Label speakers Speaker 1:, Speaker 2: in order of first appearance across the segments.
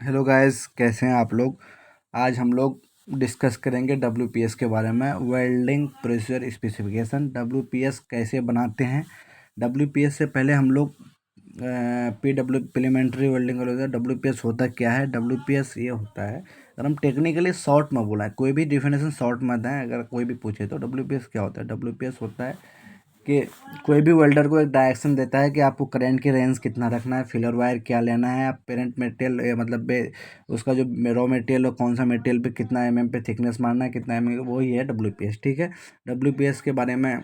Speaker 1: Hello guys, कैसे हैं आप लोग। आज हम लोग डिस्कस करेंगे डब्ल्यूपीएस के बारे में। वेल्डिंग प्रोसीजर स्पेसिफिकेशन, डब्ल्यूपीएस कैसे बनाते हैं। डब्ल्यूपीएस से पहले हम लोग पीडब्ल्यू प्रीलिमिनरी वेल्डिंग का होता है। डब्ल्यूपीएस होता क्या है। डब्ल्यूपीएस ये होता है, अगर हम टेक्निकली शॉर्ट में बोला है, कोई भी डिफिनेशन शॉर्ट में दें, अगर कोई भी पूछे तो डब्ल्यूपीएस क्या होता है। डब्ल्यूपीएस होता है कि कोई भी वेल्डर को एक डायरेक्शन देता है कि आपको करंट की रेंज कितना रखना है, फिलर वायर क्या लेना है, आप पेरेंट मटेरियल मतलब उसका जो रॉ मटेरियल और कौन सा मटेरियल पे कितना पे थिकनेस मारना है, कितना वही है डब्ल्यूपीएस। ठीक है, डब्ल्यूपीएस के बारे में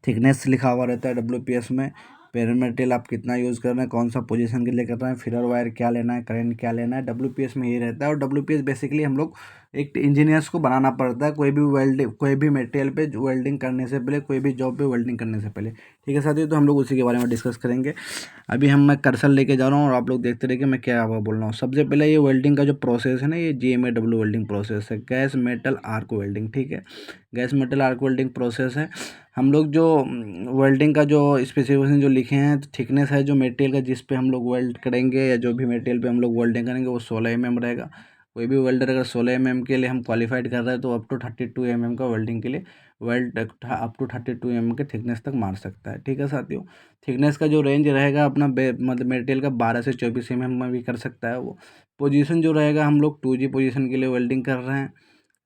Speaker 1: थिकनेस लिखा हुआ रहता है डब्ल्यूपीएस में। पेरेंट मटेरियल आप कितना यूज़ कर रहे हैं, कौन सा पोजीशन के लिए कर रहे हैं, फिलर वायर क्या लेना है, करंट क्या लेना है, डब्ल्यूपीएस में ये रहता है। और डब्ल्यूपीएस बेसिकली हम लोग एक इंजीनियर्स को बनाना पड़ता है कोई भी मटेरियल पे वेल्डिंग करने से पहले, कोई भी जॉब पे वेल्डिंग करने से पहले। ठीक है साथियों, तो हम लोग उसी के बारे में डिस्कस करेंगे। अभी मैं कर्सर लेके जा रहा हूँ और आप लोग देखते रहिए कि मैं क्या बोल रहा हूँ। सबसे पहले ये वेल्डिंग का जो प्रोसेस है ना, ये GMAW वेल्डिंग प्रोसेस है, गैस मेटल आर्क वेल्डिंग। ठीक है, gas metal arc welding process है। हम लोग जो वेल्डिंग का जो स्पेसिफिकेशन जो लिखे हैं, थिकनेस है जो मटेरियल का जिस पे हम लोग वेल्ड करेंगे, या जो भी मटेरियल पे हम लोग वेल्डिंग करेंगे, वो 16 रहेगा। कोई भी वेल्डर अगर 16 के लिए हम क्वालिफाइड कर रहे हैं तो अप टू 32 का वेल्डिंग के लिए वेल्ड अप टू 32 के थिकनेस तक मार सकता है। ठीक है साथियों, थिकनेस का जो रेंज रहेगा अपना मतलब मटेरियल का 12 से 24 में भी कर सकता है वो। पोजीशन जो रहेगा, हम लोग 2G पोजीशन के लिए वेल्डिंग कर रहे हैं।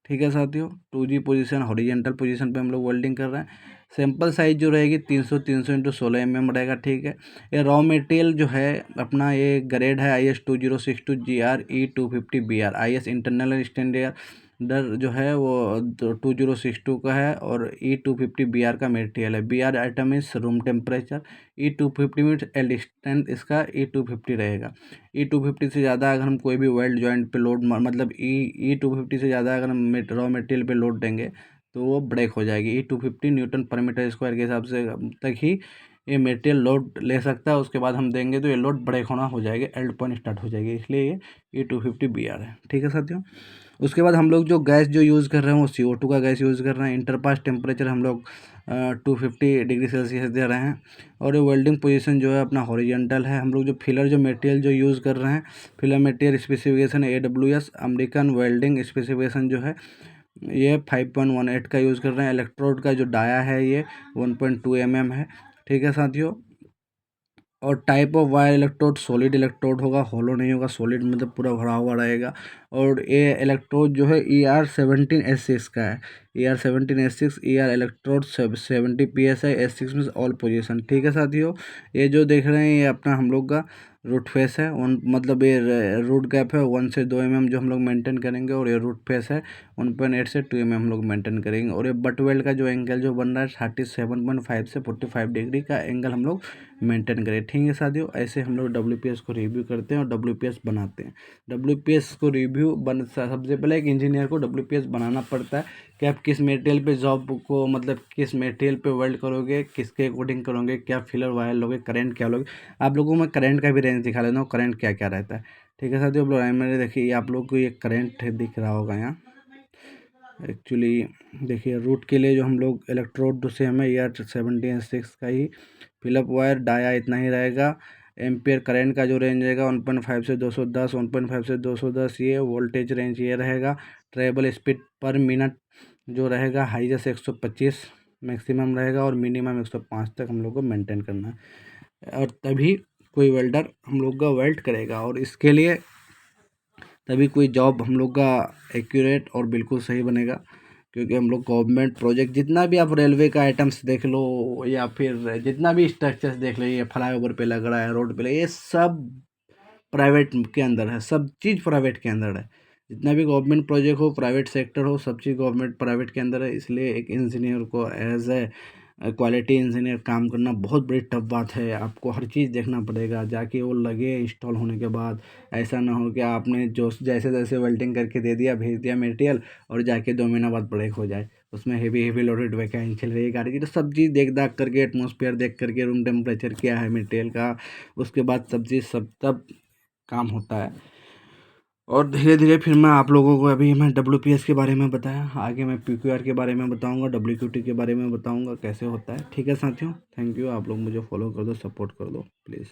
Speaker 1: ठीक है साथियों, 2G पोजीशन हॉरिजेंटल पोजीशन पे हम लोग वेल्डिंग कर रहे हैं। सैंपल साइज जो रहेगी 300 इंटू 16 रहेगा। ठीक है, ये रॉ मटेरियल जो है अपना, ये ग्रेड है IS 2062 GR-E250BR, IS internal standard जो है वो 2062 का है, और E250BR का मटेरियल है। BR item is room temperature, E250 means distance इसका E250 रहेगा। E250 से ज़्यादा अगर हम कोई भी वेल्ड जॉइंट पे लोड मतलब E250 से ज़्यादा अगर हम रॉ मटेरियल पे लोड देंगे तो वो ब्रेक हो जाएगी। E250 न्यूटन पर मीटर स्क्वायर के हिसाब से तक ही ये मटेरियल लोड ले सकता है। उसके बाद हम देंगे तो ये लोड ब्रेक होना हो जाएगी, एल्ड पॉइंट स्टार्ट हो जाएगी, इसलिए ये E250BR है। ठीक है साथियों, उसके बाद हम लोग जो गैस जो यूज़ कर रहे हैं वो CO2 का गैस यूज़ कर रहे हैं। इंटरपास टेम्परेचर हम लोग 250 डिग्री सेल्सियस दे रहे हैं। और ये वेल्डिंग पोजीशन जो है अपना हॉरिजेंटल है। हम लोग जो फिलर जो मटेरियल जो यूज़ कर रहे हैं, filler material specification AWS American welding specification जो है ये 5.18 का यूज़ कर रहे हैं। इलेक्ट्रोड का जो डाया है ये 1.2 mm है। ठीक है साथियों, और type of wire electrode solid electrode होगा, हॉलो नहीं होगा, सॉलिड मतलब पूरा भरा हुआ रहेगा। और ये इलेक्ट्रोड जो है ER17S6 का है। ER17S6 इलेक्ट्रोड 70 PSI S6 में ऑल पोजीशन। ठीक है साथियों, ये जो देख रहे हैं ये अपना हम लोग का रूट फेस है। मतलब ये रूट गैप है 1 से 2 mm जो हम लोग मेंटेन करेंगे, और ये रूट फेस है 1.8 से 2 mm हम लोग मेंटेन करेंगे। और ये बट वेल्ड का जो एंगल जो बन रहा है 37.5 से 45 डिग्री का एंगल हम लोग मेंटेन करें। ठीक है साथियों, ऐसे हम लोग डब्ल्यूपीएस को रिव्यू करते हैं और डब्ल्यूपीएस बनाते हैं। डब्ल्यूपीएस को रिव्यू सबसे पहले एक इंजीनियर को डब्ल्यूपीएस बनाना पड़ता है कि आप किस मटेरियल पे जॉब को मतलब किस मटेरियल पे वेल्ड करोगे, किसके अकॉर्डिंग करोगे, क्या फिलर वायर लोगे, करंट क्या लोगे। आप लोगों को मैं करंट का भी रेंज दिखा लेता हूँ, करंट क्या क्या रहता है। ठीक है साथियों, आप लोग मैंने देखिए आप लोग को ये करंट दिख रहा होगा यहाँ। एक्चुअली देखिए, रूट के लिए जो हम लोग इलेक्ट्रोड से हमें ER17S6 का ही फिलअप वायर डाया इतना ही रहेगा। एम्पियर करंट का जो रेंज रहेगा 1.5 से 210, 1.5 से 210 ये वोल्टेज रेंज ये रहेगा। ट्रेवल स्पीड पर मिनट जो रहेगा हाईएस्ट 125 मैक्सिमम रहेगा, और मिनिमम 105 तक हम लोग को मेंटेन करना है। और तभी कोई वेल्डर हम लोग का वेल्ड करेगा, और इसके लिए तभी कोई जॉब हम लोग का एक्यूरेट और बिल्कुल सही बनेगा। क्योंकि हम लोग गवर्नमेंट प्रोजेक्ट जितना भी आप रेलवे का आइटम्स देख लो, या फिर जितना भी स्ट्रक्चर्स देख लो, ये फ्लाईओवर पे लग रहा है, रोड पे ये सब प्राइवेट के अंदर है, सब चीज़ प्राइवेट के अंदर है। जितना भी गवर्नमेंट प्रोजेक्ट हो, प्राइवेट सेक्टर हो, सब चीज़ गवर्नमेंट प्राइवेट के अंदर है। इसलिए एक इंजीनियर को एज ए क्वालिटी इंजीनियर काम करना बहुत बड़ी टफ बात है। आपको हर चीज़ देखना पड़ेगा, जाके वो लगे इंस्टॉल होने के बाद। ऐसा ना हो कि आपने जो जैसे तैसे वेल्डिंग करके दे दिया, भेज दिया मटेरियल, और जाके 2 महीना बाद ब्रेक हो जाए। उसमें हेवी लोडेड वैकेंसी चल रही है गाड़ी की, तो सब चीज़ देख दाख करके, एटमोसफियर देख करके, रूम टेम्परेचर क्या है मटेरियल का, उसके बाद सब चीज़ सब तब काम होता है। और धीरे धीरे फिर मैं आप लोगों को, अभी मैं डब्ल्यूपीएस के बारे में बताया, आगे मैं पीक्यूआर के बारे में बताऊंगा, डब्ल्यूक्यूटी के बारे में बताऊंगा कैसे होता है। ठीक है साथियों, थैंक यू। आप लोग मुझे फॉलो कर दो, सपोर्ट कर दो प्लीज़।